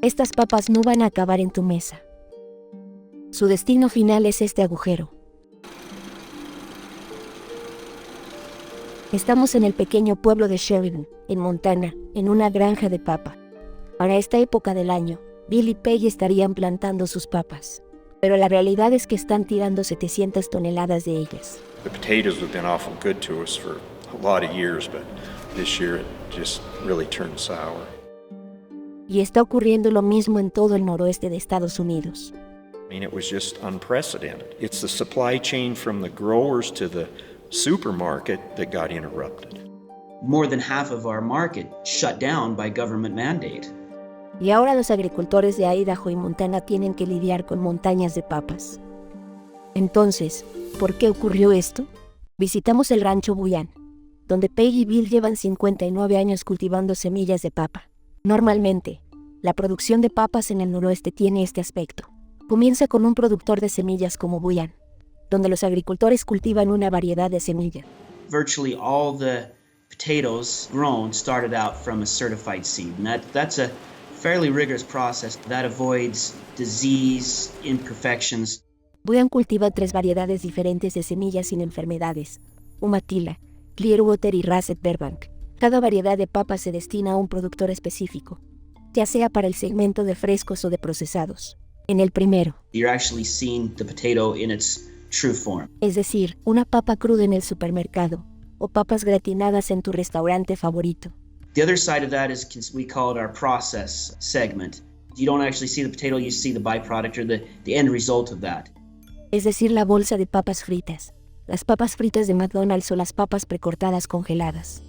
Estas papas no van a acabar en tu mesa. Su destino final es este agujero. Estamos en el pequeño pueblo de Sheridan, en Montana, en una granja de papa. Para esta época del año, Bill y Peggy estarían plantando sus papas. Pero la realidad es que están tirando 700 toneladas de ellas. The potatoes have been awful good to us for a lot of years, but this year it just really turned sour. Y está ocurriendo lo mismo en todo el noroeste de Estados Unidos. I mean, it was just unprecedented. It's the supply chain from the growers to the supermarket that got interrupted. More than half of our market shut down by government mandate. Y ahora los agricultores de Idaho y Montana tienen que lidiar con montañas de papas. Entonces, ¿por qué ocurrió esto? Visitamos el rancho Buyan, donde Peggy y Bill llevan 59 años cultivando semillas de papa. Normalmente, la producción de papas en el noroeste tiene este aspecto. Comienza con un productor de semillas como Buyan, donde los agricultores cultivan una variedad de semillas. Virtually all the potatoes grown started out from a certified seed, and that's a fairly rigorous process that avoids disease, imperfections. Buyan cultiva 3 variedades diferentes de semillas sin enfermedades: Umatilla, Clearwater y Russet Burbank. Cada variedad de papa se destina a un productor específico, ya sea para el segmento de frescos o de procesados. En el primero, You're actually seeing the potato in its true form. es decir, una papa cruda en el supermercado, o papas gratinadas en tu restaurante favorito. The other side of that is we call it our process segment. You don't actually see the potato, you see the byproduct or the end result of that. Es decir, la bolsa de papas fritas, las papas fritas de McDonald's o las papas precortadas congeladas.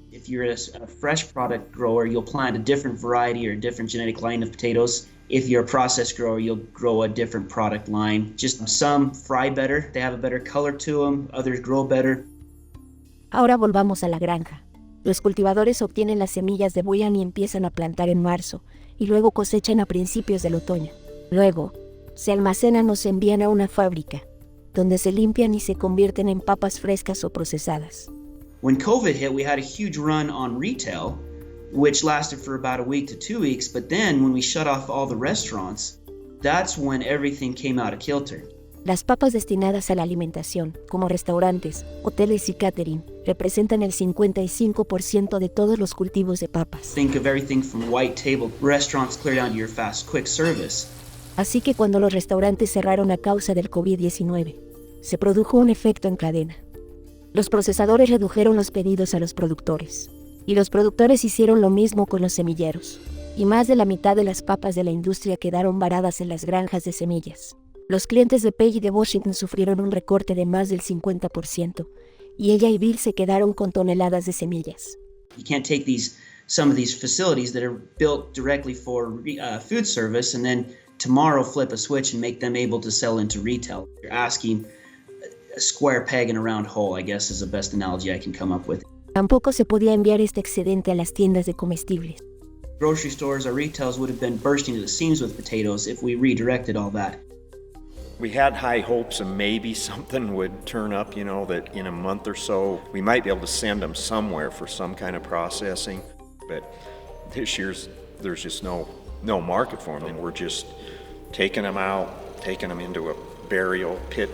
If you're a fresh product grower, you'll plant a different variety or a different genetic line of potatoes. If you're a process grower, you'll grow a different product line. Just some fry better, they have a better color to them, others grow better. Ahora volvamos a la granja. Los cultivadores obtienen las semillas de Buyan y empiezan a plantar en marzo, y luego cosechan a principios del otoño. Luego, se almacenan o se envían a una fábrica, donde se limpian y se convierten en papas frescas o procesadas. When COVID hit, we had a huge run on retail, which lasted for about a week to 2 weeks, but then when we shut off all the restaurants, that's when everything came out of kilter. Las papas destinadas a la alimentación, como restaurantes, hoteles y catering, representan el 55% de todos los cultivos de papas. Think of everything from white table restaurants clear down to your fast quick service. Así que cuando los restaurantes cerraron a causa del COVID-19, se produjo un efecto en cadena. Los procesadores redujeron los pedidos a los productores, y los productores hicieron lo mismo con los semilleros, y más de la mitad de las papas de la industria quedaron varadas en las granjas de semillas. Los clientes de Peggy de Washington sufrieron un recorte de más del 50%, y ella y Bill se quedaron con toneladas de semillas. You can't take some of these facilities that are built directly for food service and then tomorrow flip a switch and make them able to sell into retail. You're asking a square peg in a round hole, I guess is the best analogy I can come up with. Tampoco se podía enviar este excedente a las tiendas de comestibles. Grocery stores or retails would have been bursting to the seams with potatoes if we redirected all that. We had high hopes and maybe something would turn up, that in a month or so we might be able to send them somewhere for some kind of processing. But this year's, there's just no market for them, and we're just taking them out, taking them into a burial pit.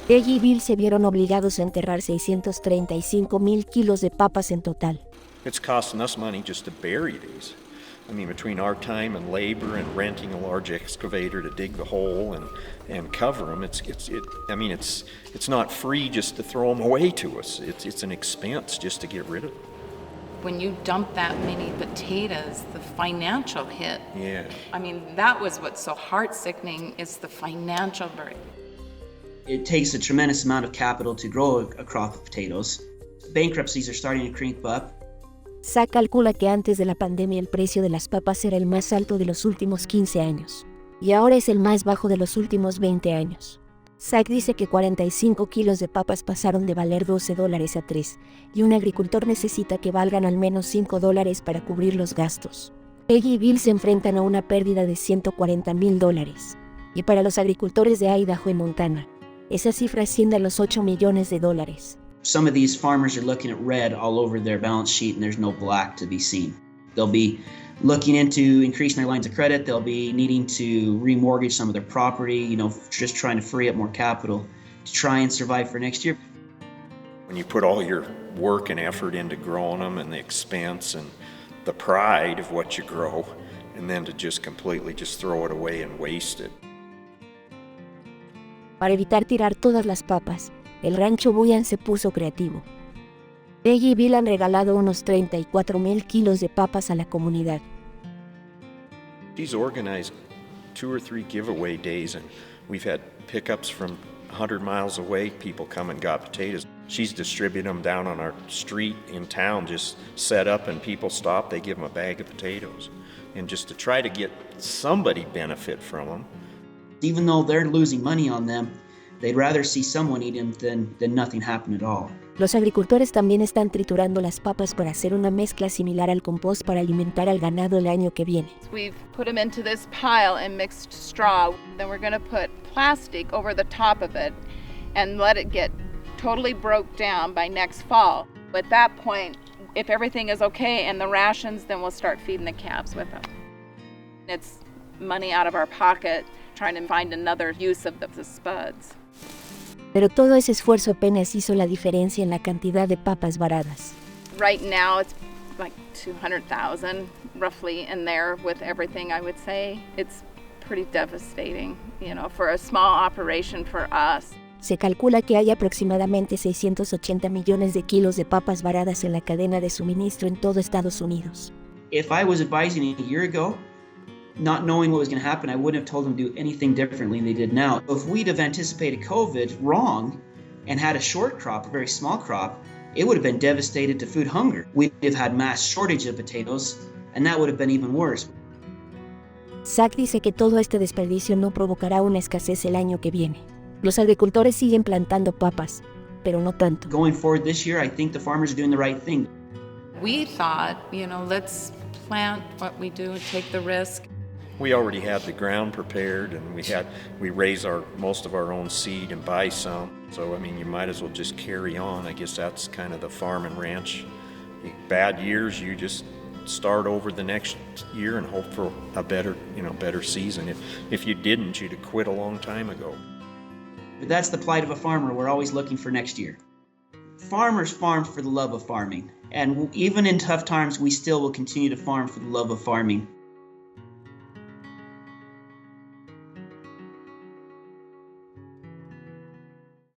Peggy y Bill se vieron obligados a enterrar 635,000 kilos de papas en total. It's costing us money just to bury these. I mean, between our time and labor and renting a large excavator to dig the hole and cover them, it's not free just to throw them away to us. It's an expense just to get rid of them. When you dump that many potatoes, the financial hit. Yeah. I mean, that was what's so heart-sickening is the financial burden. It takes a tremendous amount of capital to grow a crop of potatoes. Bankruptcies are starting to creep up. Zach calcula que antes de la pandemia el precio de las papas era el más alto de los últimos 15 años, y ahora es el más bajo de los últimos 20 años. Zach dice que 45 kilos de papas pasaron de valer $12 a 3, y un agricultor necesita que valgan al menos $5 para cubrir los gastos. Peggy y Bill se enfrentan a una pérdida de $140,000, y para los agricultores de Idaho y Montana, esa cifra asciende a los $8 millones. Some of these farmers are looking at red all over their balance sheet and there's no black to be seen. They'll be looking into increasing their lines of credit. They'll be needing to remortgage some of their property, just trying to free up more capital to try and survive for next year. When you put all your work and effort into growing them and the expense and the pride of what you grow, and then to just completely just throw it away and waste it. Para evitar tirar todas las papas, el rancho Bullan se puso creativo. Ella y Bill han regalado unos 34,000 kilos de papas a la comunidad. She's organized 2 or 3 giveaway days, and we've had pickups from 100 miles away. People come and got potatoes. She's distributing them down on our street in town, just set up, and people stop, they give them a bag of potatoes. And just to try to get somebody benefit from them. Even though they're losing money on them, they'd rather see someone eat them than nothing happen at all. Los agricultores también están triturando las papas para hacer una mezcla similar al compost para alimentar al ganado el año que viene. We've put them into this pile and mixed straw. Then we're going to put plastic over the top of it and let it get totally broke down by next fall. At that point, if everything is okay and the rations, then we'll start feeding the calves with them. It's money out of our pocket trying to find another use of the spuds. Pero todo ese esfuerzo apenas hizo la diferencia en la cantidad de papas varadas. Right now it's like 200,000 roughly in there with everything, I would say. It's pretty devastating, for a small operation for us. Se calcula que hay aproximadamente 680 millones de kilos de papas varadas en la cadena de suministro en todo Estados Unidos. If I was advising a year ago, not knowing what was going to happen, I wouldn't have told them to do anything differently than they did now. If we'd have anticipated COVID wrong and had a short crop, a very small crop, it would have been devastated to food hunger. We'd have had mass shortage of potatoes, and that would have been even worse. Zach dice que todo este desperdicio no provocará una escasez el año que viene. Los agricultores siguen plantando papas, pero no tanto. Going forward this year, I think the farmers are doing the right thing. We thought, let's plant what we do and take the risk. We already had the ground prepared, and we raise most of our own seed and buy some. So you might as well just carry on. I guess that's kind of the farm and ranch. Bad years, you just start over the next year and hope for a better season. If you didn't, you'd have quit a long time ago. But that's the plight of a farmer. We're always looking for next year. Farmers farm for the love of farming, and even in tough times, we still will continue to farm for the love of farming.